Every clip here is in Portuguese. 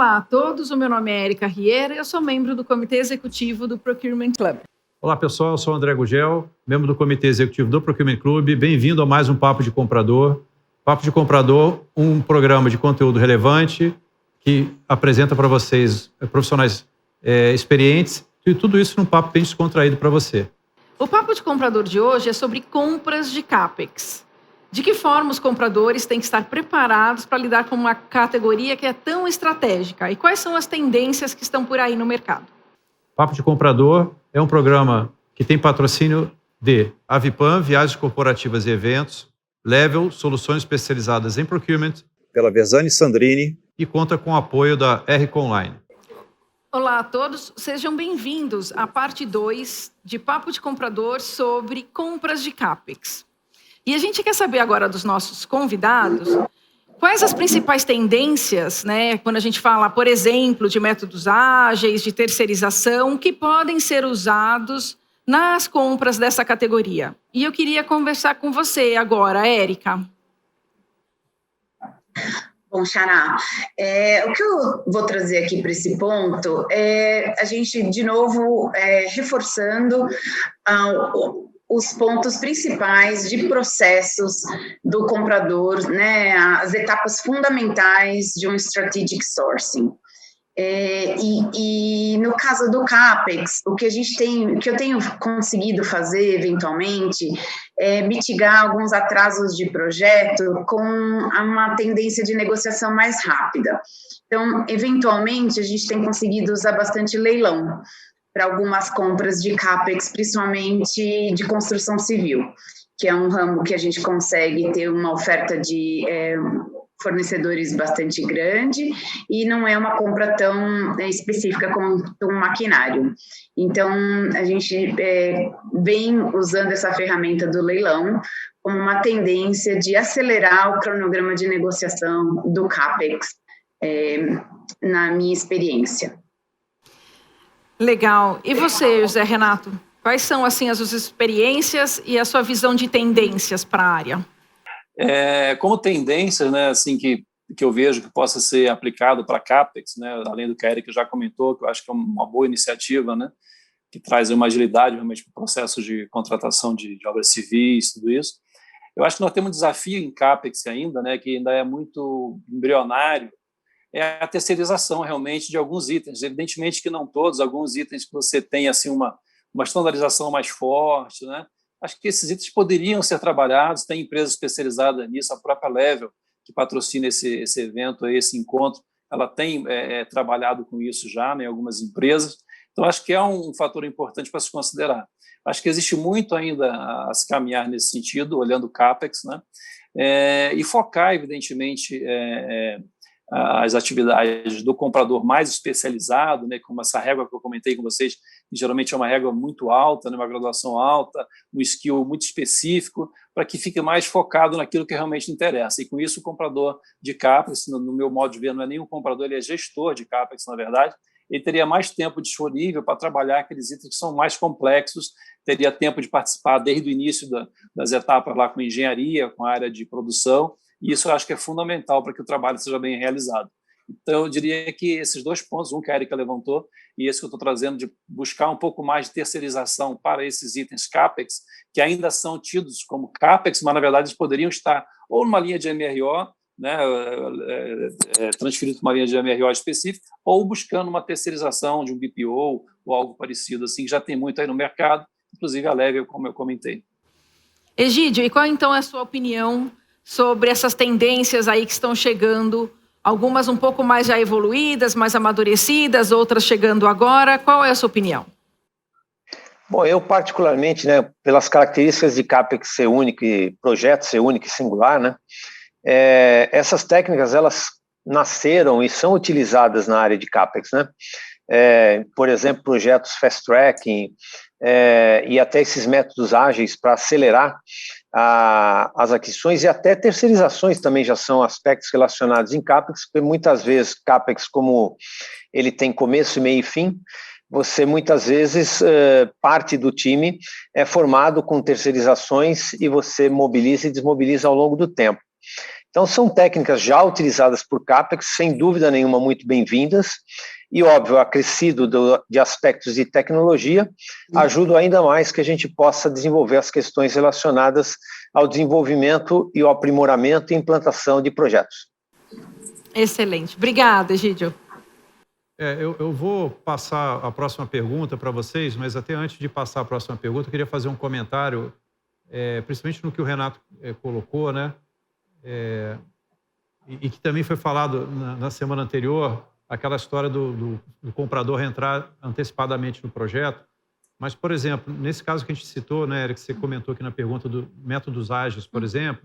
Olá a todos, o meu nome é Érica Riera e eu sou membro do Comitê Executivo do Procurement Club. Olá pessoal, eu sou o André Gugel, membro do Comitê Executivo do Procurement Club. Bem-vindo a mais um Papo de Comprador. Papo de Comprador, um programa de conteúdo relevante que apresenta para vocês profissionais experientes e tudo isso num papo bem descontraído para você. O Papo de Comprador de hoje é sobre compras de CAPEX. De que forma os compradores têm que estar preparados para lidar com uma categoria que é tão estratégica? E quais são as tendências que estão por aí no mercado? Papo de Comprador é um programa que tem patrocínio de Avipam, Viagens Corporativas e Eventos, Level, Soluções Especializadas em Procurement, pela Versani Sandrini, e conta com o apoio da RC Online. Olá a todos, sejam bem-vindos à parte 2 de Papo de Comprador sobre compras de CAPEX. E a gente quer saber agora dos nossos convidados quais as principais tendências, quando a gente fala, por exemplo, de métodos ágeis, de terceirização, que podem ser usados nas compras dessa categoria. E eu queria conversar com você agora, Érica. Bom, Xará, o que eu vou trazer aqui para esse ponto é a gente, de novo, reforçando os pontos principais de processos do comprador, as etapas fundamentais de um strategic sourcing. E no caso do CAPEX, o que eu tenho conseguido fazer eventualmente é mitigar alguns atrasos de projeto com uma tendência de negociação mais rápida. Então, eventualmente, a gente tem conseguido usar bastante leilão para algumas compras de CAPEX, principalmente de construção civil, que é um ramo que a gente consegue ter uma oferta de fornecedores bastante grande e não é uma compra tão específica como um maquinário. Então, a gente vem usando essa ferramenta do leilão como uma tendência de acelerar o cronograma de negociação do CAPEX, na minha experiência. Legal. E você, José Renato? Quais são assim, as suas experiências e a sua visão de tendências para a área? Como tendências, assim, que eu vejo que possa ser aplicado para CAPEX, além do que a Érica já comentou, que eu acho que é uma boa iniciativa, que traz uma agilidade realmente para o processo de contratação de obras civis, tudo isso. Eu acho que nós temos um desafio em CAPEX ainda, que ainda é muito embrionário, é a terceirização realmente de alguns itens. Evidentemente que não todos, alguns itens que você tem assim, uma estandarização mais forte, Acho que esses itens poderiam ser trabalhados, tem empresa especializada nisso, a própria Level, que patrocina esse evento, esse encontro, ela tem trabalhado com isso já em algumas empresas, então acho que é um fator importante para se considerar. Acho que existe muito ainda a se caminhar nesse sentido, olhando o CAPEX, e focar, evidentemente, as atividades do comprador mais especializado, como essa régua que eu comentei com vocês, que geralmente é uma régua muito alta, uma graduação alta, um skill muito específico, para que fique mais focado naquilo que realmente interessa. E com isso, o comprador de CAPEX, no meu modo de ver, não é nem um comprador, ele é gestor de CAPEX, na verdade, ele teria mais tempo disponível para trabalhar aqueles itens que são mais complexos, teria tempo de participar desde o início das etapas lá com engenharia, com a área de produção, e isso eu acho que é fundamental para que o trabalho seja bem realizado. Então, eu diria que esses dois pontos, um que a Érica levantou, e esse que eu estou trazendo de buscar um pouco mais de terceirização para esses itens CAPEX, que ainda são tidos como CAPEX, mas, na verdade, eles poderiam estar ou numa linha de MRO, transferido para uma linha de MRO específica, ou buscando uma terceirização de um BPO ou algo parecido, assim, que já tem muito aí no mercado, inclusive a Level, como eu comentei. Egídio, e qual, então, é a sua opinião sobre essas tendências aí que estão chegando, algumas um pouco mais já evoluídas, mais amadurecidas, outras chegando agora? Qual é a sua opinião? Bom, eu particularmente, pelas características de CAPEX ser único e projeto ser único e singular, essas técnicas, elas nasceram e são utilizadas na área de CAPEX, por exemplo, projetos fast tracking e até esses métodos ágeis para acelerar as aquisições e até terceirizações também já são aspectos relacionados em CAPEX, porque muitas vezes CAPEX, como ele tem começo, meio e fim, você muitas vezes, parte do time é formado com terceirizações e você mobiliza e desmobiliza ao longo do tempo. Então, são técnicas já utilizadas por CAPEX, sem dúvida nenhuma, muito bem-vindas, e, óbvio, acrescido de aspectos de tecnologia, ajuda ainda mais que a gente possa desenvolver as questões relacionadas ao desenvolvimento e ao aprimoramento e implantação de projetos. Excelente. Obrigada, Egídio. Eu vou passar a próxima pergunta para vocês, mas até antes de passar a próxima pergunta, eu queria fazer um comentário, principalmente no que o Renato colocou, né? E que também foi falado na semana anterior, aquela história do comprador entrar antecipadamente no projeto. Mas, por exemplo, nesse caso que a gente citou, né, Eric, você comentou aqui na pergunta do métodos ágeis, por exemplo,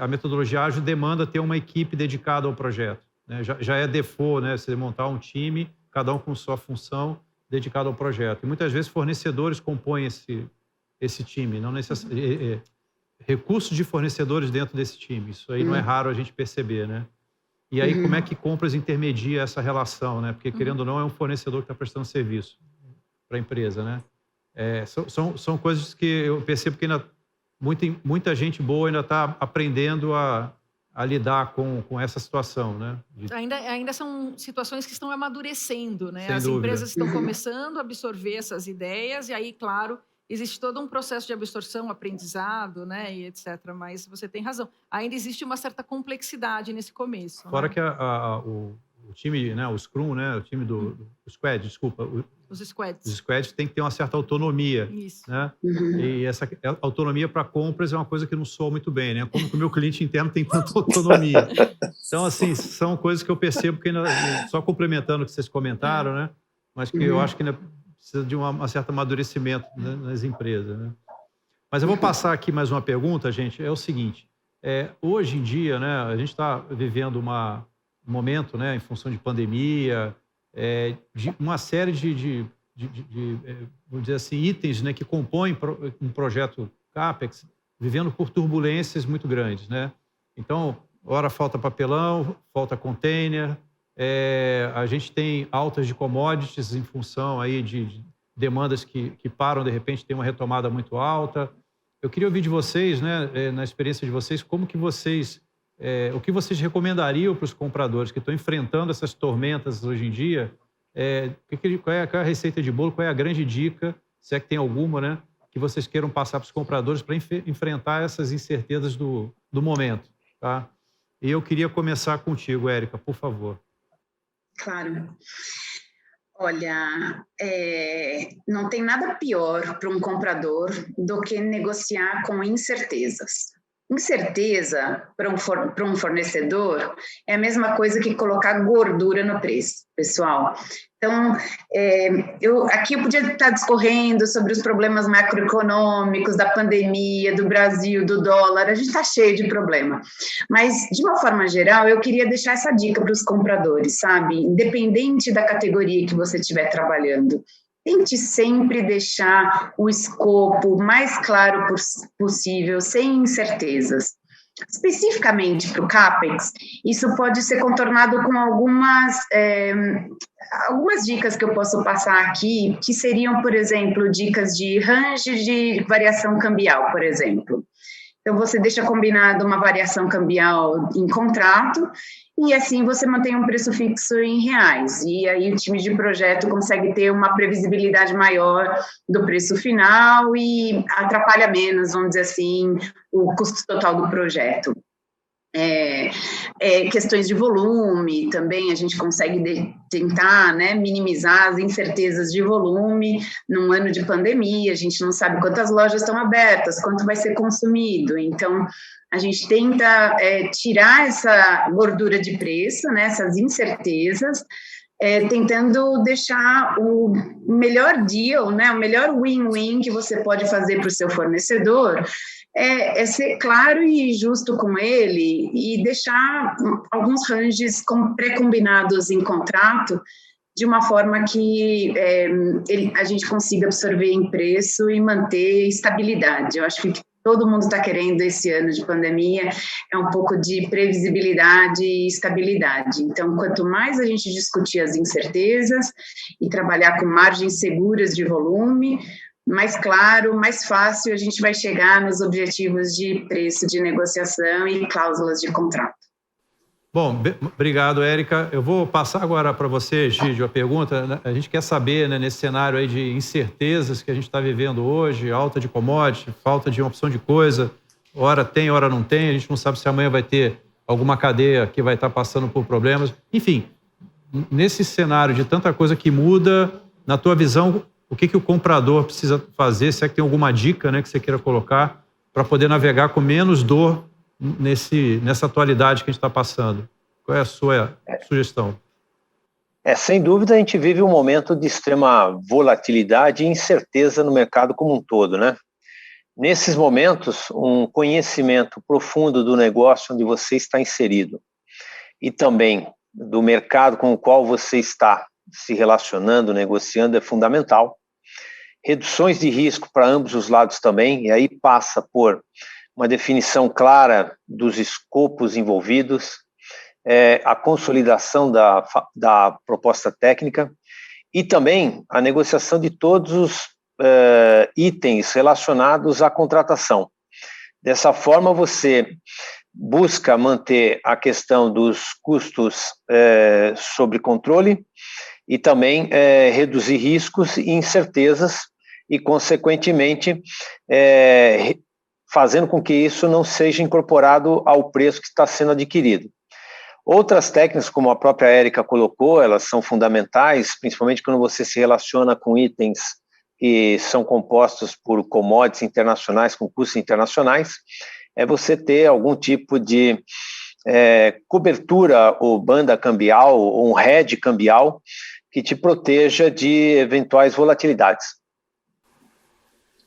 a metodologia ágil demanda ter uma equipe dedicada ao projeto. Né? Já é default, né, você montar um time, cada um com sua função, dedicado ao projeto. E muitas vezes fornecedores compõem esse time, não necessariamente recursos de fornecedores dentro desse time. Isso aí não é raro a gente perceber, né? E aí, como é que compras intermedia essa relação, né? Porque, querendo ou não, é um fornecedor que está prestando serviço para a empresa, né? São coisas que eu percebo que ainda muita gente boa ainda está aprendendo a lidar com essa situação, né? Ainda são situações que estão amadurecendo, né? Sem As dúvida. empresas estão começando a absorver essas ideias, e aí, claro, existe todo um processo de absorção, aprendizado, né, e etc. Mas você tem razão. Ainda existe uma certa complexidade nesse começo. Fora né? que o time, né, o Scrum, né, o time do Squad, desculpa. Os squads. Os squads têm que ter uma certa autonomia. Isso. Né? E essa autonomia para compras é uma coisa que não soa muito bem, né? Como que o meu cliente interno tem tanta autonomia? Então, assim, são coisas que eu percebo que ainda, só complementando o que vocês comentaram, né? Mas que eu acho que ainda precisa de um certo amadurecimento, né, nas empresas, né? Mas eu vou passar aqui mais uma pergunta, gente. É o seguinte, hoje em dia, né, a gente está vivendo um momento, né, em função de pandemia, de uma série de vamos dizer assim, itens, né, que compõem um projeto CAPEX, vivendo por turbulências muito grandes, né? Então, ora falta papelão, falta container, a gente tem altas de commodities em função aí de demandas que param, de repente, tem uma retomada muito alta. Eu queria ouvir de vocês, né, na experiência de vocês, como que vocês, o que vocês recomendariam para os compradores que estão enfrentando essas tormentas hoje em dia? Qual é a receita de bolo, qual é a grande dica, se é que tem alguma, né, que vocês queiram passar para os compradores para enfrentar essas incertezas do momento, tá? E eu queria começar contigo, Érica, por favor. Claro. Olha, não tem nada pior para um comprador do que negociar com incertezas. Incerteza para um fornecedor é a mesma coisa que colocar gordura no preço, pessoal. Então, aqui eu podia estar discorrendo sobre os problemas macroeconômicos, da pandemia, do Brasil, do dólar, a gente está cheio de problema. Mas, de uma forma geral, eu queria deixar essa dica para os compradores, sabe? Independente da categoria que você estiver trabalhando, tente sempre deixar o escopo mais claro possível, sem incertezas. Especificamente para o CAPEX, isso pode ser contornado com algumas dicas que eu posso passar aqui, que seriam, por exemplo, dicas de range de variação cambial, por exemplo. Então, você deixa combinado uma variação cambial em contrato e, assim, você mantém um preço fixo em reais. E aí o time de projeto consegue ter uma previsibilidade maior do preço final e atrapalha menos, vamos dizer assim, o custo total do projeto. Questões de volume também, a gente consegue tentar, né, minimizar as incertezas de volume num ano de pandemia, a gente não sabe quantas lojas estão abertas, quanto vai ser consumido, então a gente tenta tirar essa gordura de preço, né, essas incertezas, tentando deixar o melhor deal, né, o melhor win-win que você pode fazer para o seu fornecedor, ser claro e justo com ele e deixar alguns ranges pré-combinados em contrato de uma forma que a gente consiga absorver em preço e manter estabilidade. Eu acho que todo mundo está querendo esse ano de pandemia um pouco de previsibilidade e estabilidade. Então, quanto mais a gente discutir as incertezas e trabalhar com margens seguras de volume, mais claro, mais fácil, a gente vai chegar nos objetivos de preço de negociação e cláusulas de contrato. Bom, obrigado, Érica. Eu vou passar agora para você, Gídio, a pergunta. A gente quer saber, né, nesse cenário aí de incertezas que a gente está vivendo hoje, alta de commodity, falta de uma opção de coisa, hora tem, hora não tem, a gente não sabe se amanhã vai ter alguma cadeia que vai estar passando por problemas. Enfim, nesse cenário de tanta coisa que muda, na tua visão, o que o comprador precisa fazer? Se é que tem alguma dica, né, que você queira colocar para poder navegar com menos dor nessa atualidade que a gente está passando? Qual é a sua sugestão? Sem dúvida, a gente vive um momento de extrema volatilidade e incerteza no mercado como um todo, né? Nesses momentos, um conhecimento profundo do negócio onde você está inserido e também do mercado com o qual você está se relacionando, negociando, é fundamental. Reduções de risco para ambos os lados também, e aí passa por uma definição clara dos escopos envolvidos, a consolidação da proposta técnica e também a negociação de todos os itens relacionados à contratação. Dessa forma, você busca manter a questão dos custos sob controle e também reduzir riscos e incertezas e, consequentemente, fazendo com que isso não seja incorporado ao preço que está sendo adquirido. Outras técnicas, como a própria Érica colocou, elas são fundamentais, principalmente quando você se relaciona com itens que são compostos por commodities internacionais, com custos internacionais, é você ter algum tipo de cobertura ou banda cambial, ou um hedge cambial, que te proteja de eventuais volatilidades.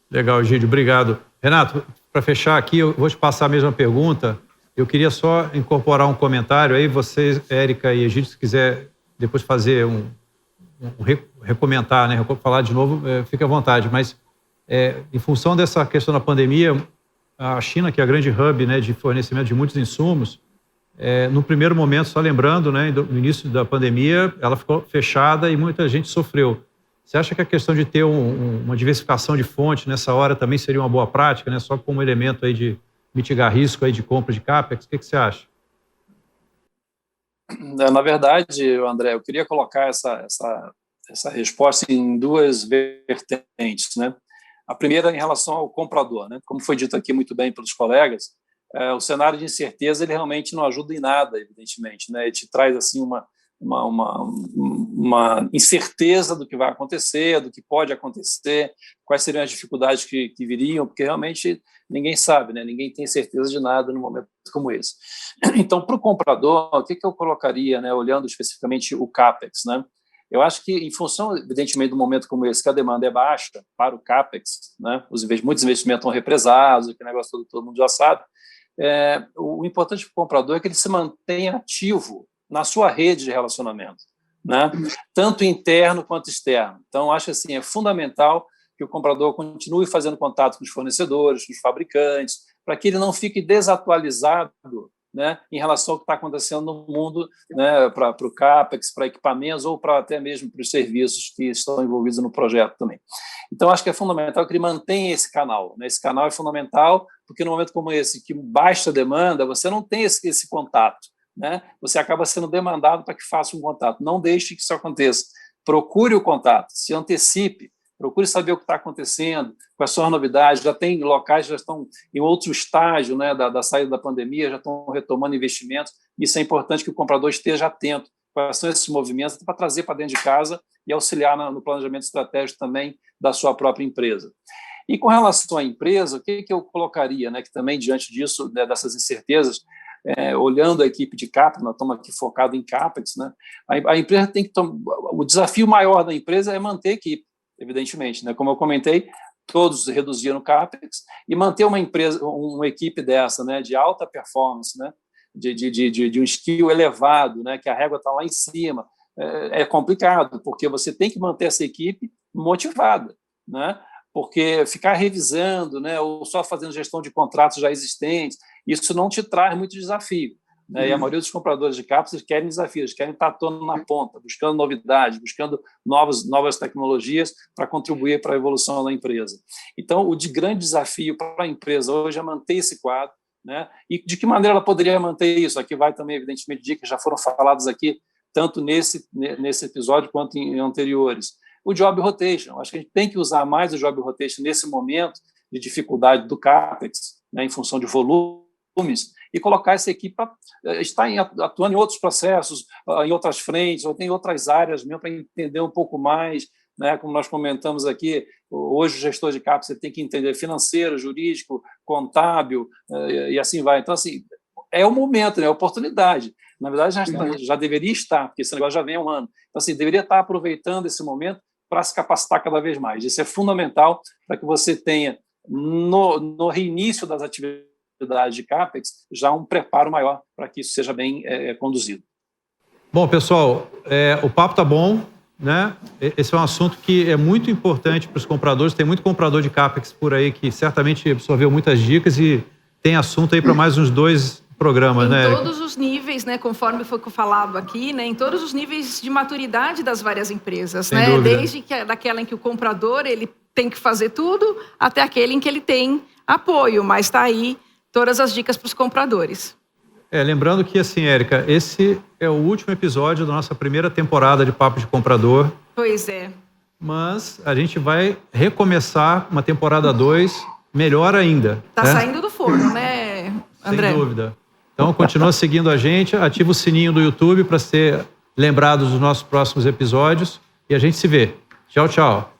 Legal, Gídio, obrigado. Renato, para fechar aqui, eu vou te passar a mesma pergunta. Eu queria só incorporar um comentário aí, vocês, Érica e Egídio, se quiser depois fazer recomentar, né, falar de novo, fique à vontade. Mas, em função dessa questão da pandemia, a China, que é a grande hub, né, de fornecimento de muitos insumos, no primeiro momento, só lembrando, né, no início da pandemia, ela ficou fechada e muita gente sofreu. Você acha que a questão de ter uma diversificação de fonte nessa hora também seria uma boa prática, né, só como elemento aí de mitigar risco aí de compra de CAPEX? O que você acha? Na verdade, André, eu queria colocar essa resposta em duas vertentes, né? A primeira em relação ao comprador, né? Como foi dito aqui muito bem pelos colegas, o cenário de incerteza ele realmente não ajuda em nada, evidentemente, né? Ele te traz assim uma incerteza do que vai acontecer, do que pode acontecer, quais seriam as dificuldades que viriam, porque realmente ninguém sabe, né? Ninguém tem certeza de nada num momento como esse. Então, para o comprador, o que eu colocaria, né, olhando especificamente o CAPEX, né? Eu acho que, em função, evidentemente, de um momento como esse, que a demanda é baixa para o CAPEX, né? Muitos investimentos estão represados, aquele negócio todo mundo já sabe. O importante para o comprador é que ele se mantenha ativo na sua rede de relacionamento, né? Tanto interno quanto externo. Então, acho assim, é fundamental que o comprador continue fazendo contato com os fornecedores, com os fabricantes, para que ele não fique desatualizado, né, em relação ao que está acontecendo no mundo, né, para o CAPEX, para equipamentos ou para até mesmo para os serviços que estão envolvidos no projeto também. Então, acho que é fundamental que ele mantenha esse canal, né? Esse canal é fundamental, porque no momento como esse, que baixa demanda, você não tem esse contato, né? Você acaba sendo demandado para que faça um contato. Não deixe que isso aconteça. Procure o contato, se antecipe, procure saber o que está acontecendo, quais são as novidades. Já tem locais que já estão em outro estágio, né, da saída da pandemia, já estão retomando investimentos. Isso é importante que o comprador esteja atento. Quais são esses movimentos para trazer para dentro de casa e auxiliar no planejamento estratégico também da sua própria empresa. E com relação à empresa, o que eu colocaria, né, que também diante disso, né, dessas incertezas, olhando a equipe de CAPEX, nós estamos aqui focados em CAPEX, né, a empresa tem que o desafio maior da empresa é manter a equipe, evidentemente, né? Como eu comentei, todos reduziram o CAPEX e manter uma empresa, uma equipe dessa, né, de alta performance, né, de um skill elevado, né, que a régua está lá em cima, é complicado, porque você tem que manter essa equipe motivada, né? Porque ficar revisando, né, ou só fazendo gestão de contratos já existentes, isso não te traz muito desafio. né? E a maioria dos compradores de CAPEX querem desafios, querem estar atuando na ponta, buscando novidades, buscando novas tecnologias para contribuir para a evolução da empresa. Então, o grande desafio para a empresa hoje é manter esse quadro, né? E de que maneira ela poderia manter isso? Aqui vai também, evidentemente, dicas que já foram faladas aqui, tanto nesse episódio quanto em anteriores. O Job Rotation, acho que a gente tem que usar mais o Job Rotation nesse momento de dificuldade do CAPEX, né, em função de volumes, e colocar essa equipe para estar atuando em outros processos, em outras frentes, ou em outras áreas mesmo, para entender um pouco mais, né, como nós comentamos aqui, hoje o gestor de CAPEX tem que entender financeiro, jurídico, contábil, e assim vai. Então, assim, é o momento, né, a oportunidade. Na verdade, já deveria estar, porque esse negócio já vem há um ano. Então, assim, deveria estar aproveitando esse momento para se capacitar cada vez mais. Isso é fundamental para que você tenha, no reinício das atividades de CAPEX, já um preparo maior para que isso seja bem conduzido. Bom, pessoal, o papo está bom, né? Esse é um assunto que é muito importante para os compradores. Tem muito comprador de CAPEX por aí que certamente absorveu muitas dicas e tem assunto aí para mais uns 2 programas, né? Em todos os níveis, né, conforme foi falado aqui, né, em todos os níveis de maturidade das várias empresas, Sem né? dúvida. Desde daquela em que o comprador ele tem que fazer tudo, até aquele em que ele tem apoio, mas está aí todas as dicas para os compradores. Lembrando que, assim, Érica, esse é o último episódio da nossa primeira temporada de Papo de Comprador. Pois é. Mas a gente vai recomeçar uma temporada 2 melhor ainda. Está né? saindo do forno, né, André? Sem dúvida. Então, continua seguindo a gente, ativa o sininho do YouTube para ser lembrado dos nossos próximos episódios e a gente se vê. Tchau, tchau.